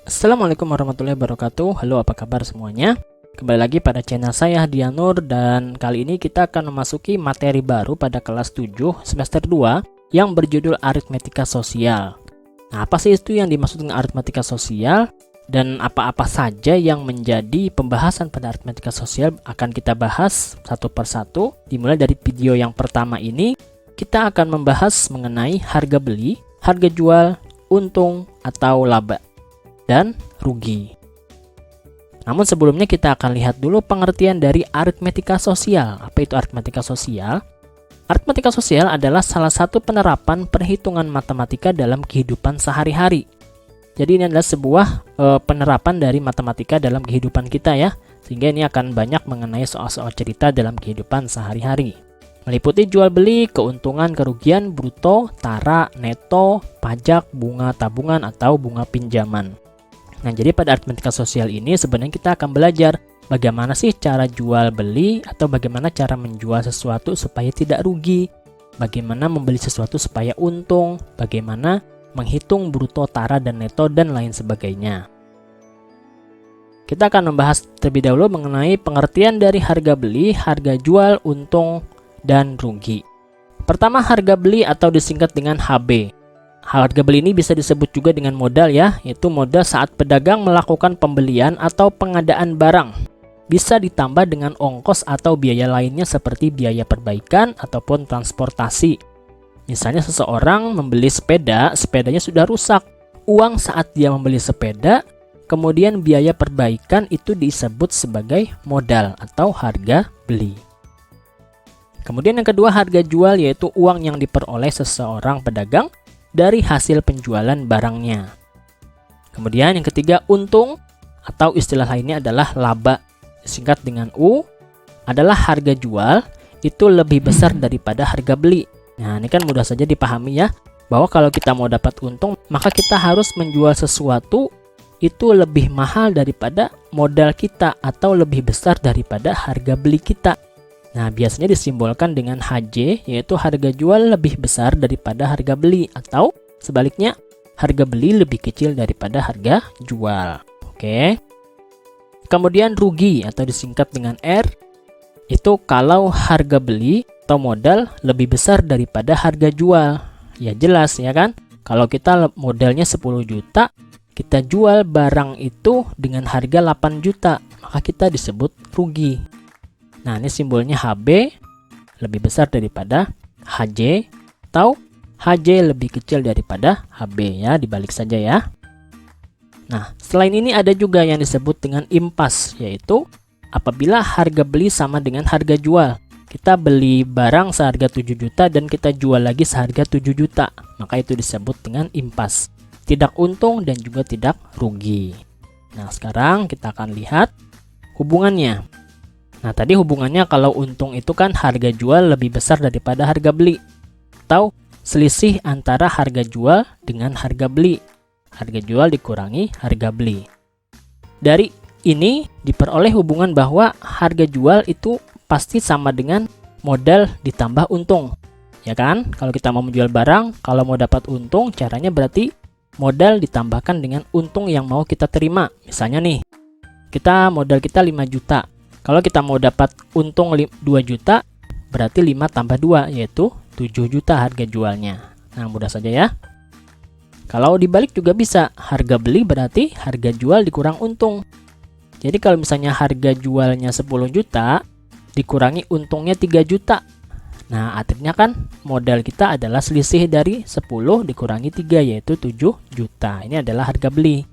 Assalamualaikum warahmatullahi wabarakatuh. Halo, apa kabar semuanya? Kembali lagi pada channel saya Dianur, dan kali ini kita akan memasuki materi baru pada kelas 7 semester 2 yang berjudul aritmetika sosial. Nah, apa sih itu yang dimaksud dengan aritmetika sosial dan apa-apa saja yang menjadi pembahasan pada aritmetika sosial akan kita bahas satu persatu. Dimulai dari video yang pertama ini, kita akan membahas mengenai harga beli, harga jual, untung atau laba, dan rugi. Namun sebelumnya kita akan lihat dulu pengertian dari aritmetika sosial. Apa itu aritmetika sosial? Aritmetika sosial adalah salah satu penerapan perhitungan matematika dalam kehidupan sehari-hari. Jadi ini adalah sebuah penerapan dari matematika dalam kehidupan kita ya. Sehingga ini akan banyak mengenai soal-soal cerita dalam kehidupan sehari-hari. Meliputi jual beli, keuntungan, kerugian, bruto, tara, neto, pajak, bunga tabungan atau bunga pinjaman. Nah, jadi pada aritmetika sosial ini sebenarnya kita akan belajar bagaimana sih cara jual beli atau bagaimana cara menjual sesuatu supaya tidak rugi, bagaimana membeli sesuatu supaya untung, bagaimana menghitung bruto, tara, dan neto, dan lain sebagainya. Kita akan membahas terlebih dahulu mengenai pengertian dari harga beli, harga jual, untung, dan rugi. Pertama, harga beli atau disingkat dengan HB. Harga beli ini bisa disebut juga dengan modal ya, yaitu modal saat pedagang melakukan pembelian atau pengadaan barang. Bisa ditambah dengan ongkos atau biaya lainnya seperti biaya perbaikan ataupun transportasi. Misalnya seseorang membeli sepeda, sepedanya sudah rusak. Uang saat dia membeli sepeda, kemudian biaya perbaikan itu disebut sebagai modal atau harga beli. Kemudian yang kedua, harga jual, yaitu uang yang diperoleh seseorang pedagang dari hasil penjualan barangnya. Kemudian yang ketiga, untung atau istilah lainnya adalah laba, singkat dengan U, adalah harga jual itu lebih besar daripada harga beli. Nah, ini kan mudah saja dipahami ya, bahwa kalau kita mau dapat untung, maka kita harus menjual sesuatu itu lebih mahal daripada modal kita atau lebih besar daripada harga beli kita. Nah, biasanya disimbolkan dengan HJ, yaitu harga jual lebih besar daripada harga beli, atau sebaliknya, harga beli lebih kecil daripada harga jual. Oke. Kemudian rugi atau disingkat dengan R, itu kalau harga beli atau modal lebih besar daripada harga jual. Ya jelas ya kan? Kalau kita modalnya 10 juta, kita jual barang itu dengan harga 8 juta, maka kita disebut rugi. Nah, ini simbolnya HB lebih besar daripada HJ atau HJ lebih kecil daripada HB ya, dibalik saja ya. Nah, selain ini ada juga yang disebut dengan impas, yaitu apabila harga beli sama dengan harga jual. Kita beli barang seharga 7 juta dan kita jual lagi seharga 7 juta, maka itu disebut dengan impas. Tidak untung dan juga tidak rugi. Nah, sekarang kita akan lihat hubungannya. Nah, tadi hubungannya kalau untung itu kan harga jual lebih besar daripada harga beli, atau selisih antara harga jual dengan harga beli. Harga jual dikurangi harga beli. Dari ini diperoleh hubungan bahwa harga jual itu pasti sama dengan modal ditambah untung. Ya kan? Kalau kita mau menjual barang, kalau mau dapat untung, caranya berarti modal ditambahkan dengan untung yang mau kita terima. Misalnya nih, modal kita 5 juta. Kalau kita mau dapat untung 2 juta, berarti 5 tambah 2, yaitu 7 juta harga jualnya. Nah, mudah saja ya. Kalau dibalik juga bisa, harga beli berarti harga jual dikurang untung. Jadi kalau misalnya harga jualnya 10 juta, dikurangi untungnya 3 juta. Nah, artinya kan modal kita adalah selisih dari 10 dikurangi 3, yaitu 7 juta. Ini adalah harga beli.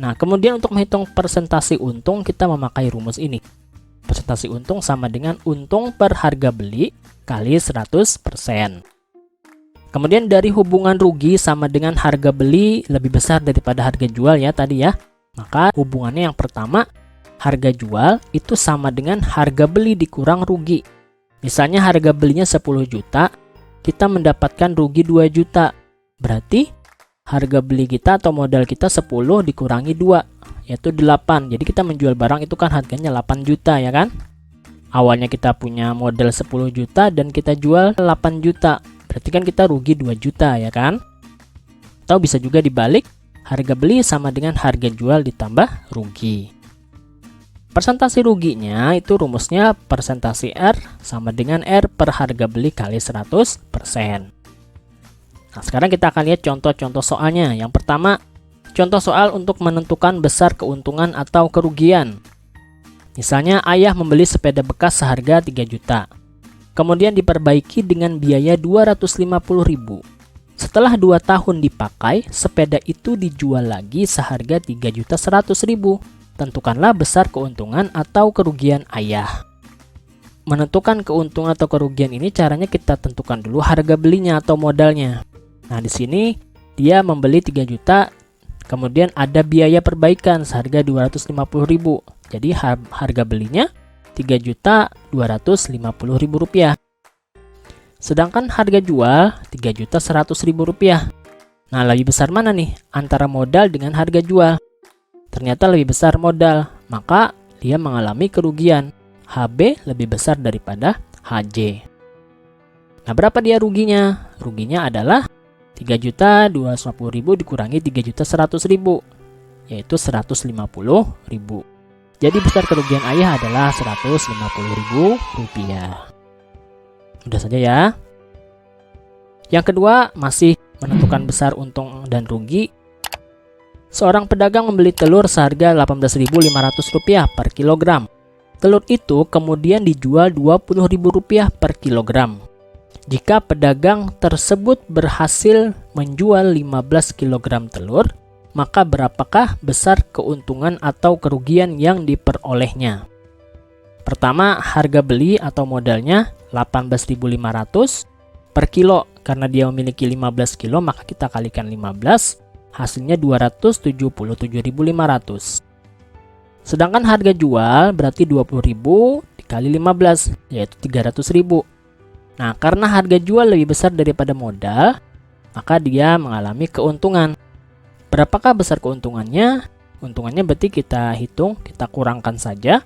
Nah, kemudian untuk menghitung persentase untung, kita memakai rumus ini. Persentase untung sama dengan untung per harga beli kali 100%. Kemudian dari hubungan rugi sama dengan harga beli lebih besar daripada harga jual ya tadi ya. Maka hubungannya yang pertama, harga jual itu sama dengan harga beli dikurang rugi. Misalnya harga belinya 10 juta, kita mendapatkan rugi 2 juta. Berarti harga beli kita atau modal kita 10 dikurangi 2, yaitu 8. Jadi kita menjual barang itu kan harganya 8 juta ya kan? Awalnya kita punya modal 10 juta dan kita jual 8 juta. Berarti kan kita rugi 2 juta ya kan? Atau bisa juga dibalik, harga beli sama dengan harga jual ditambah rugi. Persentase ruginya itu rumusnya persentase R sama dengan R per harga beli kali 100%. Nah, sekarang kita akan lihat contoh-contoh soalnya. Yang pertama, contoh soal untuk menentukan besar keuntungan atau kerugian. Misalnya ayah membeli sepeda bekas seharga 3 juta. Kemudian diperbaiki dengan biaya 250.000. Setelah 2 tahun dipakai, sepeda itu dijual lagi seharga 3.100.000. Tentukanlah besar keuntungan atau kerugian ayah. Menentukan keuntungan atau kerugian ini caranya kita tentukan dulu harga belinya atau modalnya. Nah, di sini dia membeli 3 juta, kemudian ada biaya perbaikan seharga 250.000. Jadi harga belinya Rp3.250.000. Sedangkan harga jual Rp3.100.000. Nah, lebih besar mana nih antara modal dengan harga jual? Ternyata lebih besar modal, maka dia mengalami kerugian. HB lebih besar daripada HJ. Nah, berapa dia ruginya? Ruginya adalah Rp3.250.000 dikurangi Rp3.100.000, yaitu Rp150.000. Jadi besar kerugian ayah adalah Rp150.000. Mudah saja ya. Yang kedua, masih menentukan besar untung dan rugi. Seorang pedagang membeli telur seharga Rp18.500 per kilogram. Telur itu kemudian dijual Rp20.000 per kilogram. Jika pedagang tersebut berhasil menjual 15 kg telur, maka berapakah besar keuntungan atau kerugian yang diperolehnya? Pertama, harga beli atau modalnya Rp18.500 per kilo. Karena dia memiliki 15 kilo, maka kita kalikan 15, hasilnya Rp277.500. Sedangkan harga jual berarti 20.000 dikali 15, yaitu 300.000. Nah, karena harga jual lebih besar daripada modal, maka dia mengalami keuntungan. Berapakah besar keuntungannya? Keuntungannya berarti kita hitung, kita kurangkan saja.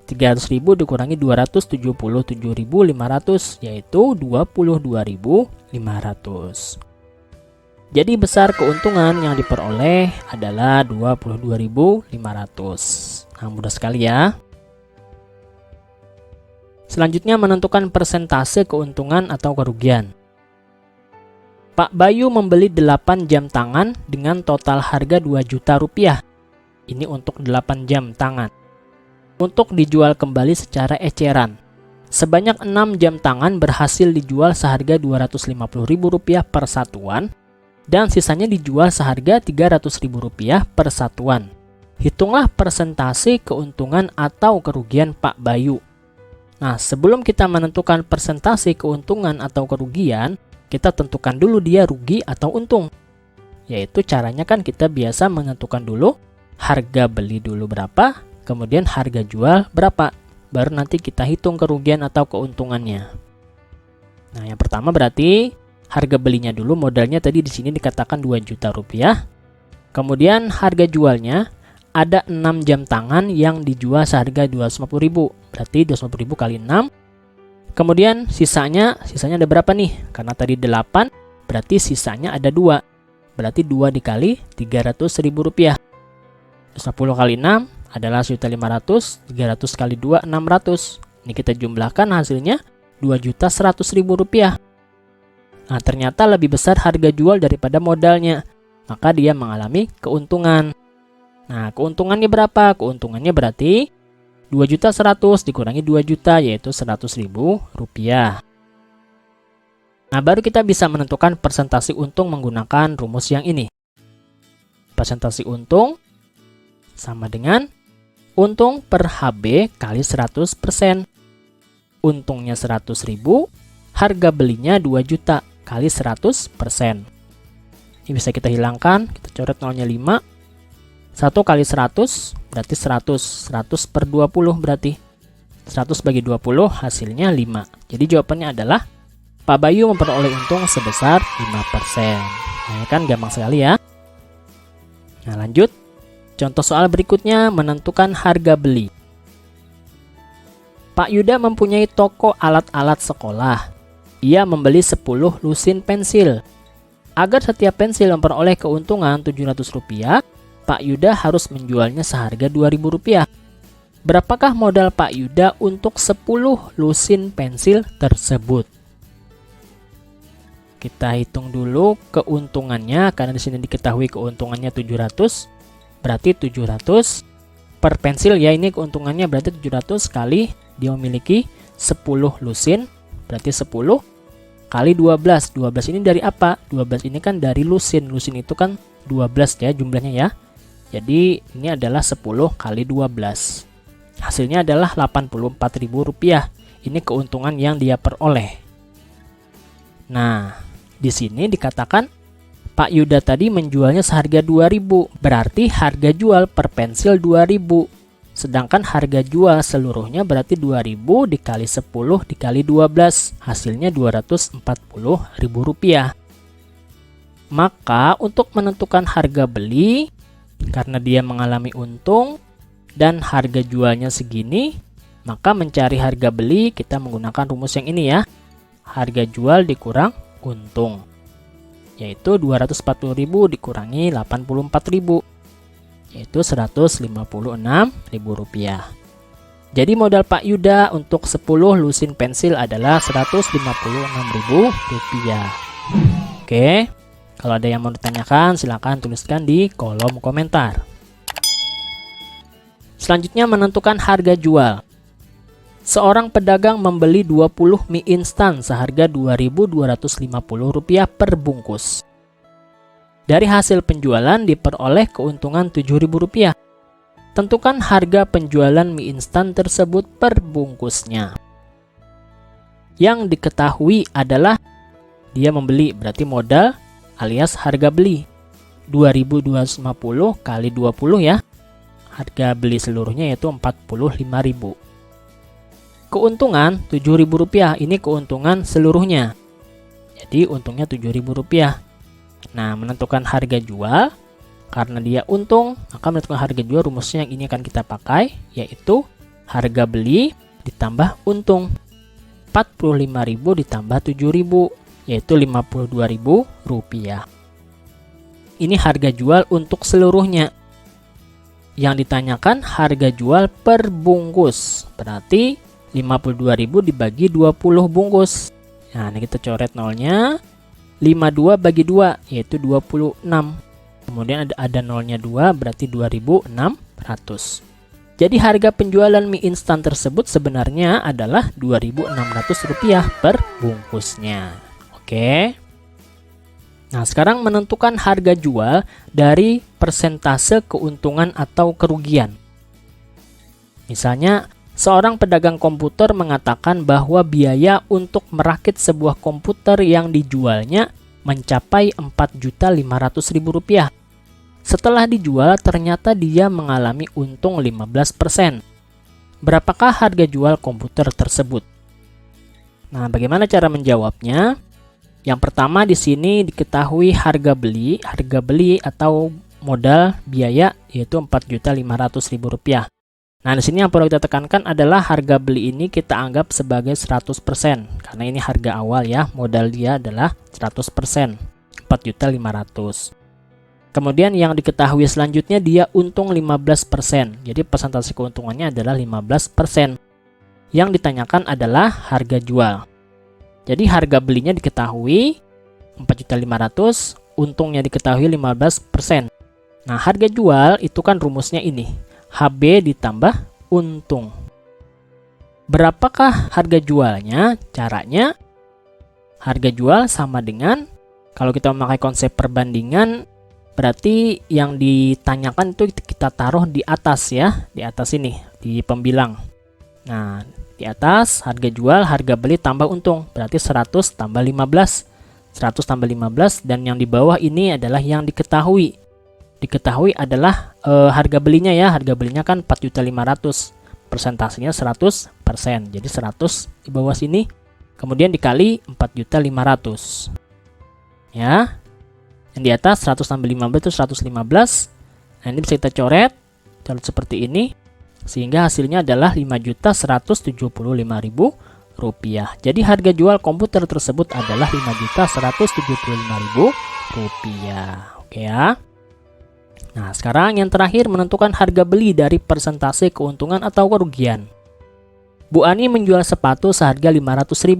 300.000 dikurangi 277.500, yaitu 22.500. Jadi besar keuntungan yang diperoleh adalah 22.500. Nah, mudah sekali ya. Selanjutnya menentukan persentase keuntungan atau kerugian. Pak Bayu membeli 8 jam tangan dengan total harga Rp2 juta. Ini untuk 8 jam tangan. Untuk dijual kembali secara eceran. Sebanyak 6 jam tangan berhasil dijual seharga Rp250.000 per satuan, dan sisanya dijual seharga Rp300.000 per satuan. Hitunglah persentase keuntungan atau kerugian Pak Bayu. Nah, sebelum kita menentukan persentase keuntungan atau kerugian, kita tentukan dulu dia rugi atau untung. Yaitu caranya kan kita biasa menentukan dulu harga beli dulu berapa, kemudian harga jual berapa. Baru nanti kita hitung kerugian atau keuntungannya. Nah, yang pertama berarti harga belinya dulu, modalnya tadi di sini dikatakan Rp2 juta. Kemudian harga jualnya ada 6 jam tangan yang dijual seharga Rp250.000. Berarti Rp250.000 kali 6. Kemudian sisanya ada berapa nih? Karena tadi 8, berarti sisanya ada 2. Berarti 2 dikali Rp300.000. 10 kali 6 adalah Rp1.500, 300 kali 2, 600. Ini kita jumlahkan hasilnya Rp2.100.000. Nah, ternyata lebih besar harga jual daripada modalnya. Maka dia mengalami keuntungan. Nah, keuntungannya berapa? Keuntungannya berarti Rp2.100.000 dikurangi 2 juta, yaitu Rp100.000. Nah, baru kita bisa menentukan persentase untung menggunakan rumus yang ini. Persentase untung sama dengan untung per HB kali 100%. Untungnya 100.000, harga belinya 2 juta kali 100%. Ini bisa kita hilangkan, kita coret nolnya 5. 1 kali 100 berarti 100. 100 per 20 berarti 100 bagi 20 hasilnya 5. Jadi jawabannya adalah Pak Bayu memperoleh untung sebesar 5%. Nah, kan gampang sekali ya. Nah, lanjut. Contoh soal berikutnya menentukan harga beli. Pak Yuda mempunyai toko alat-alat sekolah. Ia membeli 10 lusin pensil. Agar setiap pensil memperoleh keuntungan Rp700, Pak Yuda harus menjualnya seharga Rp2.000. Berapakah modal Pak Yuda untuk 10 lusin pensil tersebut? Kita hitung dulu keuntungannya, karena di sini diketahui keuntungannya 700. Berarti 700 per pensil ya, ini keuntungannya berarti 700 kali dia memiliki 10 lusin, berarti 10 kali 12. 12 ini dari apa? 12 ini kan dari lusin. Lusin itu kan 12 ya jumlahnya ya. Jadi ini adalah 10 kali 12. Hasilnya adalah Rp84.000. Ini keuntungan yang dia peroleh. Nah, di sini dikatakan Pak Yuda tadi menjualnya seharga Rp2.000. Berarti harga jual per pensil Rp2.000. Sedangkan harga jual seluruhnya berarti Rp2.000 dikali 10 dikali 12. Hasilnya Rp240.000. Maka untuk menentukan harga beli, karena dia mengalami untung dan harga jualnya segini, maka mencari harga beli kita menggunakan rumus yang ini ya. Harga jual dikurang untung, yaitu Rp240.000 dikurangi Rp84.000, yaitu Rp156.000. Jadi modal Pak Yuda untuk 10 lusin pensil adalah Rp156.000. Oke, kalau ada yang mau ditanyakan silahkan tuliskan di kolom komentar. Selanjutnya menentukan harga jual. Seorang pedagang membeli 20 mie instan seharga Rp2.250 per bungkus. Dari hasil penjualan diperoleh keuntungan Rp7.000. Tentukan harga penjualan mie instan tersebut per bungkusnya. Yang diketahui adalah dia membeli, berarti modal alias harga beli. 2.250 kali 20 ya. Harga beli seluruhnya yaitu Rp45.000. Keuntungan Rp7.000, ini keuntungan seluruhnya. Jadi untungnya Rp7.000. Nah, menentukan harga jual, karena dia untung, maka menentukan harga jual rumusnya yang ini akan kita pakai, yaitu harga beli ditambah untung. Rp45.000 ditambah Rp7.000, yaitu Rp52.000. Ini harga jual untuk seluruhnya. Yang ditanyakan harga jual per bungkus, berarti 52.000 dibagi 20 bungkus. Nah, ini kita coret nolnya. 52 bagi 2 yaitu 26. Kemudian ada nolnya 2, berarti 2.600. Jadi harga penjualan mie instan tersebut sebenarnya adalah Rp2.600 per bungkusnya. Oke. Nah, sekarang menentukan harga jual dari persentase keuntungan atau kerugian. Misalnya, seorang pedagang komputer mengatakan bahwa biaya untuk merakit sebuah komputer yang dijualnya mencapai Rp4.500.000. Setelah dijual, ternyata dia mengalami untung 15%. Berapakah harga jual komputer tersebut? Nah, bagaimana cara menjawabnya? Yang pertama di sini diketahui harga beli atau modal biaya yaitu Rp4.500.000. Nah, di sini yang perlu kita tekankan adalah harga beli ini kita anggap sebagai 100%, karena ini harga awal ya, modal dia adalah 100%, Rp4.500.000. Kemudian yang diketahui selanjutnya dia untung 15%, jadi persentase keuntungannya adalah 15%. Yang ditanyakan adalah harga jual. Jadi harga belinya diketahui Rp4.500.000, untungnya diketahui 15%. Nah, harga jual itu kan rumusnya ini, HB ditambah untung. Berapakah harga jualnya? Caranya, harga jual sama dengan, kalau kita memakai konsep perbandingan, berarti yang ditanyakan itu kita taruh di atas ya, di atas ini, di pembilang. Nah, di atas harga jual, harga beli tambah untung, berarti 100 tambah 15. 100 tambah 15, dan yang di bawah ini adalah yang diketahui. Diketahui adalah harga belinya ya, harga belinya kan Rp4.500.000. Persentasenya 100%. Jadi 100 di bawah sini, kemudian dikali Rp4.500.000. Ya. Yang di atas 100 tambah 15 itu 115. Nah, ini bisa kita coret seperti ini. Sehingga hasilnya adalah Rp5.175.000. rupiah. Jadi harga jual komputer tersebut adalah Rp5.175.000 rupiah. Oke ya. Nah, sekarang yang terakhir menentukan harga beli dari persentase keuntungan atau kerugian. Bu Ani menjual sepatu seharga 500.000.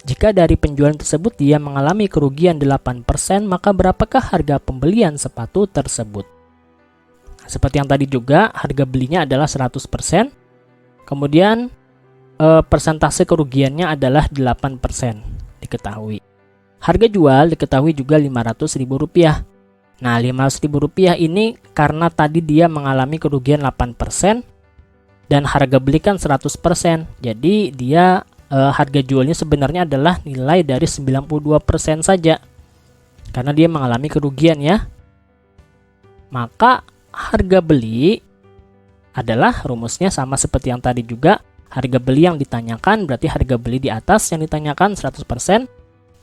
Jika dari penjualan tersebut dia mengalami kerugian 8%, maka berapakah harga pembelian sepatu tersebut? Nah, seperti yang tadi juga, harga belinya adalah 100%. Kemudian persentase kerugiannya adalah 8%, diketahui. Harga jual diketahui juga Rp500.000. Nah, Rp500.000 ini karena tadi dia mengalami kerugian 8% dan harga beli kan 100%. Jadi dia harga jualnya sebenarnya adalah nilai dari 92% saja. Karena dia mengalami kerugian ya. Maka harga beli adalah rumusnya sama seperti yang tadi juga. Harga beli yang ditanyakan berarti harga beli di atas yang ditanyakan 100%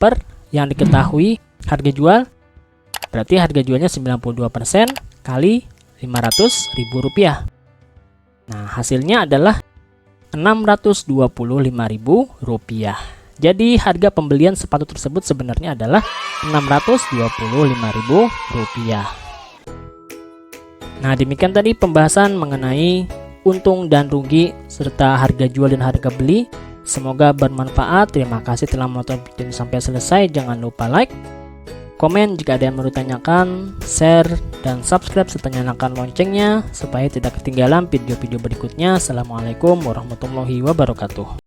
per yang diketahui harga jual. Berarti harga jualnya 92% kali Rp500.000. Nah, hasilnya adalah Rp625.000. Jadi harga pembelian sepatu tersebut sebenarnya adalah Rp625.000. Nah, demikian tadi pembahasan mengenai untung dan rugi serta harga jual dan harga beli. Semoga bermanfaat. Terima kasih telah menonton video ini sampai selesai. Jangan lupa like, komen jika ada yang mau ditanyakan, share, dan subscribe serta nyalakan loncengnya supaya tidak ketinggalan video-video berikutnya. Assalamualaikum warahmatullahi wabarakatuh.